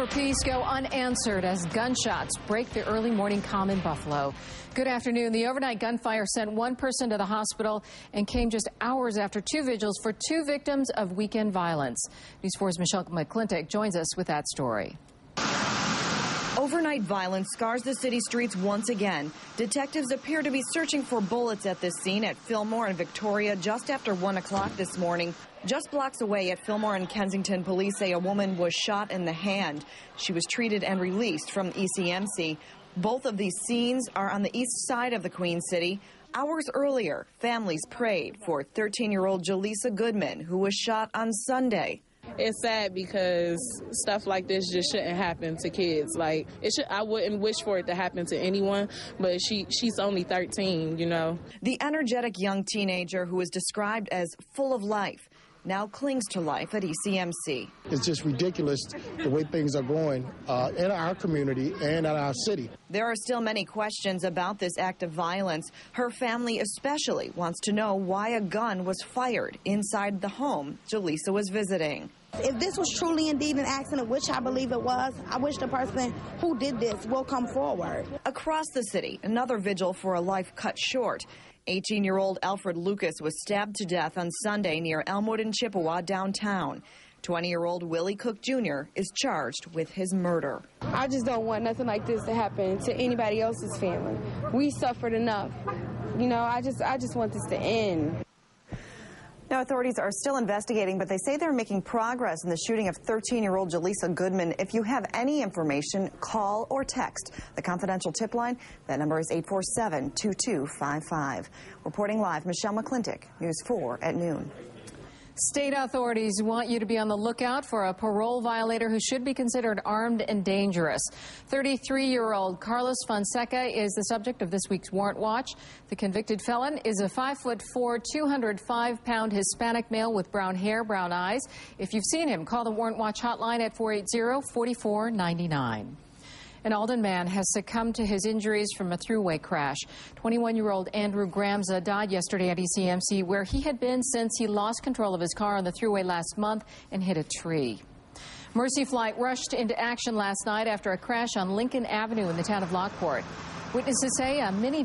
for peace go unanswered as gunshots break the early morning calm in Buffalo. Good afternoon. The overnight gunfire sent one person to the hospital and came just hours after two vigils for two victims of weekend violence. News 4's Michelle McClintock joins us with that story. Overnight violence scars the city streets once again. Detectives appear to be searching for bullets at this scene at Fillmore and Victoria just after 1 o'clock this morning. Just blocks away at Fillmore and Kensington, police say a woman was shot in the hand. She was treated and released from ECMC. Both of these scenes are on the east side of the Queen City. Hours earlier, families prayed for 13-year-old Jaleesa Goodman, who was shot on Sunday. It's sad because stuff like this just shouldn't happen to kids. Like, I wouldn't wish for it to happen to anyone, but she's only 13, you know. The energetic young teenager who is described as full of life now clings to life at ECMC. It's just ridiculous the way things are going in our community and in our city. There are still many questions about this act of violence. Her family especially wants to know why a gun was fired inside the home Jaleesa was visiting. If this was truly indeed an accident, which I believe it was, I wish the person who did this will come forward. Across the city, another vigil for a life cut short. 18-year-old Alfred Lucas was stabbed to death on Sunday near Elmwood and Chippewa downtown. 20-year-old Willie Cook Jr. is charged with his murder. I just don't want nothing like this to happen to anybody else's family. We suffered enough. You know, I just want this to end. Now, authorities are still investigating, but they say they're making progress in the shooting of 13-year-old Jaleesa Goodman. If you have any information, call or text the confidential tip line. That number is 847-2255. Reporting live, Michelle McClintock, News 4 at noon. State authorities want you to be on the lookout for a parole violator who should be considered armed and dangerous. 33-year-old Carlos Fonseca is the subject of this week's Warrant Watch. The convicted felon is a 5'4", 205-pound Hispanic male with brown hair, brown eyes. If you've seen him, call the Warrant Watch hotline at 480-4499. An Alden man has succumbed to his injuries from a thruway crash. 21-year-old Andrew Gramza died yesterday at ECMC, where he had been since he lost control of his car on the thruway last month and hit a tree. Mercy Flight rushed into action last night after a crash on Lincoln Avenue in the town of Lockport. Witnesses say a mini